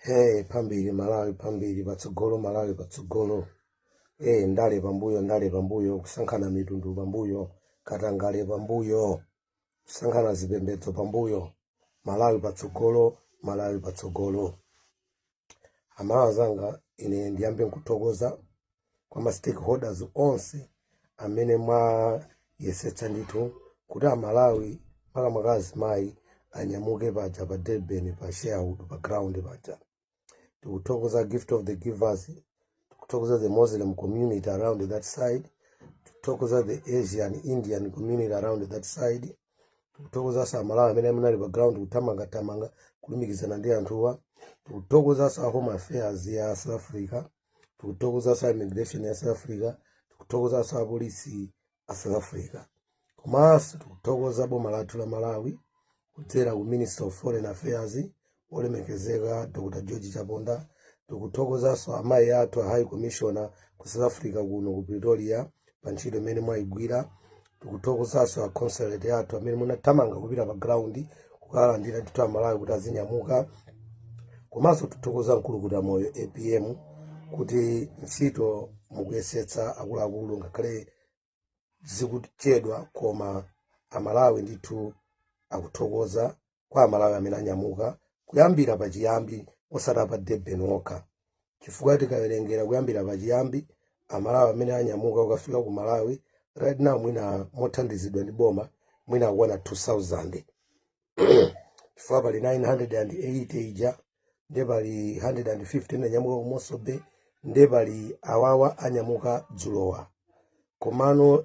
Hey, pambiri Malawi pambiri patsogolo Malawi patsogolo. Ndale pambuyo kusankhana mitundu pambuyo, katangale pambuyo, kusankhana zipembedzo pambuyo. Malawi patsogolo. Amawa zanga ine ndiyambe nkuthokoza kwa ma stakeholders onse amene mwayesetsa ndithu kuti Malawi makamakazi mayi anyamuke paja pa Durban pa Sherwood pa ground paja. Tikuthokoza Gift of the Givers, tikuthokoza the Muslim community around that side, tikuthokoza the Asian Indian community around that side, tikuthokoza sa Malawi amene munali pa ground kutamanga kulumikizana ndi anthuwa, tikuthokoza sa Home Affairs ya South Africa, tikuthokoza sa Immigration ya South Africa, tikuthokoza sa Police ya South Africa. Komanso tikuthokoza boma lathu la Malawi kudzera ku Minister of Foreign Affairs olemekezeka Dr. George Chaponda. Tikuthokoza so amayi athu High Commissioner ku South Africa kuno ku Pretoria pa ntchito imene mwayigwira. Tikuthokoza so consulate athu amene munathamanga kupita pa ground kukalandira ndithu Amalawi kuti azinyamuka. Komanso tikuthokoza mkulukuta moyo APM kuti ntchito mukuyesetsa akuluakulu ngakhale zikuchedwa koma Amalawi ndithu akuthokoza kwa Amalawi amene anyamuka kuyambira pachiyambi osati pa Durban okha. Chifukwa tikawerengera kuyambira pachiyambi Amalawi amene anyamuka ukafika ku Malawi right now mwina mothandizidwa ndi boma mwina akwana 2000. Chifukwa pali 980 ija, ndi pali 115 anyamuka ku Mosobe, ndi pali awawa anyamuka dzulowa. Komano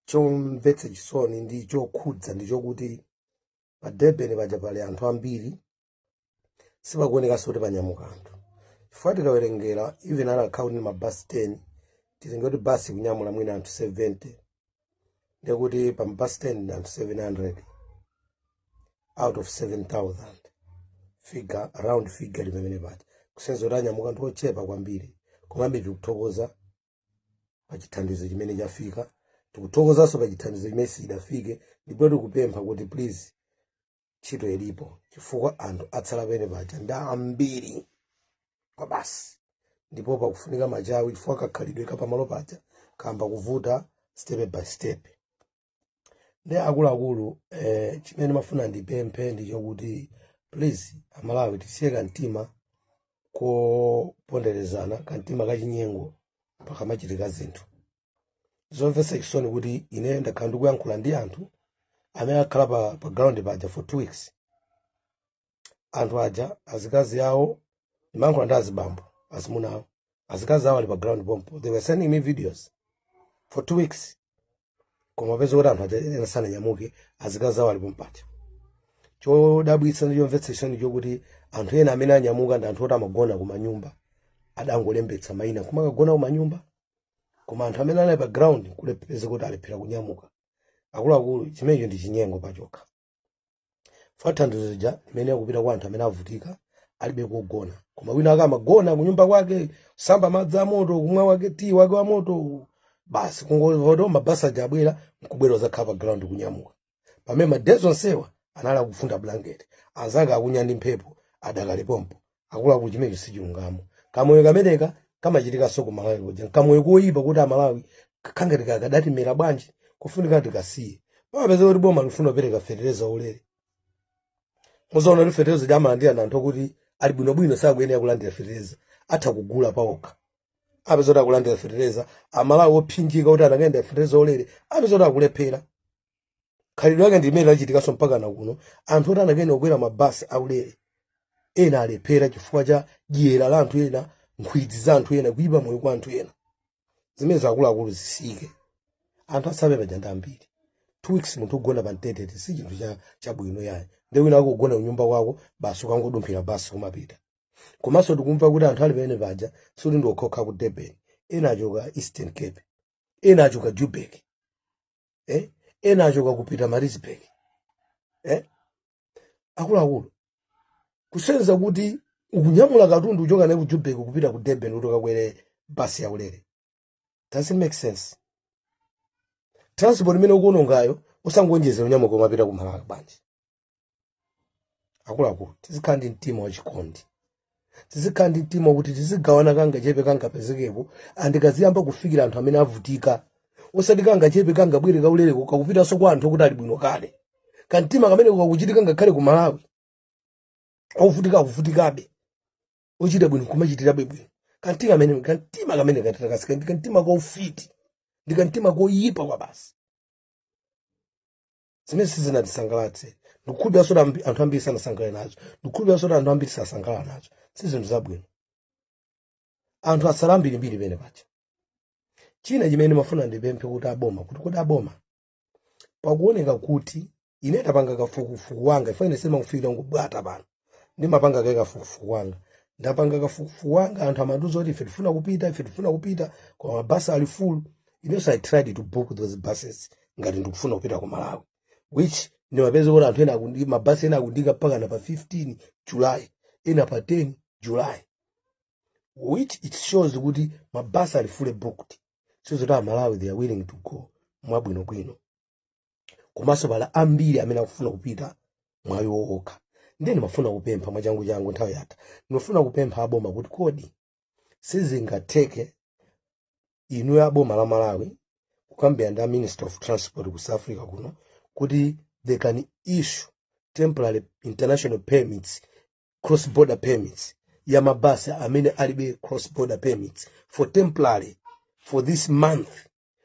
chomvetsa chisoni ndi chokhudza ndi chokuti pa Durban paja pali anthu ambiri sipakuoneka soti panyamuka anthu. Chifukwa tikawerengera even ana account ma bus 10 tizinga kuti basi kunyamula mwina anthu 70, ndikuti pa bus 10 ndi anthu 700 out of 7000 figure around figure limene pati kusenza kuti anyamuka anthu ochepa kwambiri. Komabe tikuthokoza pa chithandizo chimene chafika, tikuthokozanso pa chithandizo chimene sidafike, ndipo tikupempha kuti please ntchito ilipo chifukwa anthu atsala pene paja ndi ambiri kwa basi, ndipo pakufunika machawi chifukwa kakhalidwe kapamalo paja kamba kuvuta step by step. Ndi akuluakulu chimene mafuna ndipemphe ndi chokuti please Amalawi tisiye kantima koponderezana, kantima kachinyengo pakamachitika zinthu. Zomvetsa chisoni kuti ine ndakhala ndikuyankhula ndi anthu amene akhala pa ground paja for 2 weeks. Anthu aja azikazi yawo ndimayankhula ndi azibambo azimunawo, azikazi awo ali pa ground pompo, they were sending me videos for 2 weeks. Koma peza kuti anthu aja ena sananyamuke, azikazi awo ali pompacha. Chodabwitsa ndi chomvetsa chisoni chokuti anthu ena amene anyamuka ndi anthu oti amagona ku manyumba, adangolembetsa mayina kumakagona ku manyumba. Koma anthu amene ali pa ground kulepeza kuti alephera kunyamuka. Akuluakulu chimenecho ndi chinyengo pachokha. Thandizo lija limene akupita kwa anthu amene avutika alibe kugona, koma wina akamagona kunyumba kwake samba madzi amoto kumwa wake tii wake wa moto basi kungolova mabasa aja abwera nkubwera zakhala pa ground kunyamuka. Pamene madezo onsewa anali akufunda blanket, anzake akunya ndi mphepo adakali pompo. Akuluakulu chimenecho sichilungamo. Kamoyo kameneka kamachitika so ku Malawi kuja kamoyo koyipa kuti Amalawi kakhangati kakadati mera bwanji kufunika tikasiye. Pamapeza kuti boma lifuna kupereka fertilizer ulere. Muzaona kuti fertilizer jamalandira na anthu kuti ali bwinobwino sakuyenera kulandira fertilizer, atha kugula pawokha. Apeza kuti akulandira fertilizer, Amalawi ophinjika kuti anakaenda fertilizer ulere, apeza kuti akulephera. Khalidwe lake ndi limene lachitikanso mpaka na kuno, anthu oti anakaenda kukwera mabasi aulere ena alephera chifukwa cha dyera la anthu ena, nkhwidzi za anthu ena, kuyipa moyo kwa anthu ena. Zimene zakuluakulu zisike. Anthu asabe pajanda ambiri. 2 weeks munthu kugona pa mtetete si chinthu chabwino yayi. Ndi wina akugona kunyumba kwako basi ukangodumphira basi kumapita. Komanso tikumva kuti anthu ali pene paja suli ndi okhoka ku Durban, ena achoka Eastern Cape, ena achoka Joburg, ena achoka kupita Maritzburg. Akuluakulu kusenza kuti ukunyamula katundu uchoka naye ku Joburg kupita ku Durban kuti ukakwere basi yaulere. Doesn't make sense. Transport imene ukuonongayo usangonjezera unyamuka kumapita ku Malawi bwanji. Akuluakulu tizikhala ndi mtima wachikondi. tizikhala ndi mtima kuti tizigawana kanga chepe kangapezekepo andikaziyamba kufikira anthu amene avutika osati kanga chepe kangabwere kaulere kukakupitanso kwa anthu kuti ali bwino kale kantima kamene kukakuchitika ngakhale ku Malawi ovutika akuvutikabe ochita bwino kumachitirabe bwino kantima kamene katatakasika ndi kantima kaufiti ndi kantima koyipa kwa basi zimene sizinatisangalatse ndikukhulupirira soti anthu ambiri sanasangalale nazo ndikukhulupirira soti anthu ambiri sasangalala nazo si zinthu zabwino anthu asala mbirimbiri pene pacha china chimene mafuna ndipemphe kuti aboma kuti kodi aboma pakuoneka kuti ine tapanga kafukufuku wanga ifane sema kufikira ngubwata pano ndimapanga kae kafukufuku wanga ndapanga kafukufuku wanga anthu amandiuza kuti ife tifuna kupita kwa mabasi ali full inenso I tried to book those buses ngati ndikufuna kupita ku Malawi which ndimapeza kuti anthu ena akundi mabasi ena akundika mpaka na pa 15 July ena pa 10 July which it shows kuti mabasi ali fully booked so that Malawi they are willing to go mwabwinobwino komanso pala ambiri amene akufuna kupita mwayi wookha ndine mafuna kupempha mwachangu changu nthawi yatha ndimafuna kupempha aboma kuti kodi sizingatheke inu ya boma la Malawi kukambira ndi Minister of Transport ku South Africa kuno kuti they can issue temporary international permits cross border permits ya mabasi amene alibe cross border permits for temporary for this month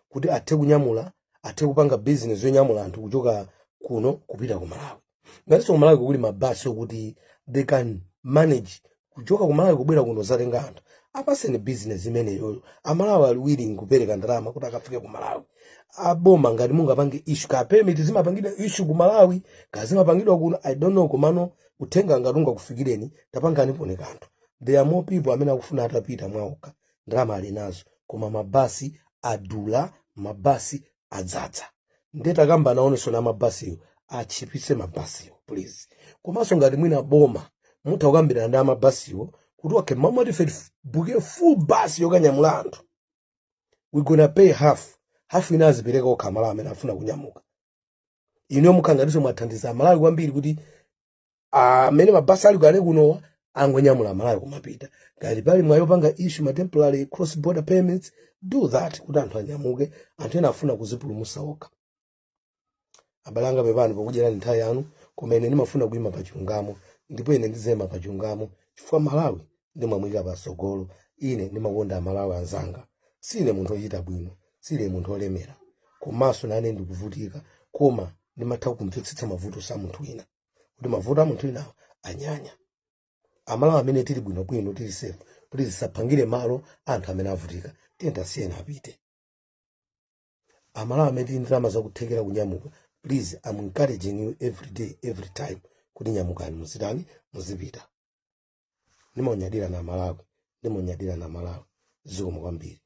kuti athe kunyamula athe kupanga business yonyamula anthu kuchoka kuno kupita ku Malawi ngatinso ku Malawi kuli mabasi okuti they can manage kuchoka ku Malawi kubwera kuno zatenga anthu apasene business imene yoyo Amalawi ali willing kupereka ndalama kuti akafike ku Malawi aboma ngati mungapange issue ka permit zimapangidwa issue ku Malawi kazimapangidwa kuno I don't know komano uthenga ngatunga kufikireni tapangani pone kanthu there are more people amene akufuna atapita mwaoka ndalama ali nazo koma mabasi adula mabasi adzadza ndeta kamba naoneso na mabasiyo achipise mabasiyo please komanso ngati mwina boma mutha kukambirana ndi mabasiyo kuti okay mama tife buke full bus yokanyamula anthu we gonna pay half ina azipereka okha Malawi amene afuna kunyamuka ino mukangatiso mwathandiza Malawi kwambiri kuti amene mabasi ali kale kunowa angonyamula Malawi kumapita ngati pali mwayo panga issue ma temporary cross border permits do that kuti anthu anyamuke anthu ena afuna kuzipulumutsa okha abalanga pepani pokudyerani nthawi yanu koma ine ndimafuna kuyima pa chilungamo ndipo ine ndizema pa chilungamo chifukwa Malawi ndimamuyika patsogolo ine ndimakonda Amalawi anzanga sine munthu ochita bwino sine munthu olemera komanso nane ndikuvutika koma ndimatha kumvetsetsa mavuto sa munthu wina kuti mavuto a munthu wina anyanya Amalawi amene tili bwinobwino tili safe please sapangire malo anthu amene avutika tiyenda siyena apite Amalawi amene tili ndalama zakuthekera kunyamuka please I'm encouraging you every day every time kuti nyamukani muzitani muzipita ndimonyadira na Malawi zikomo kwambiri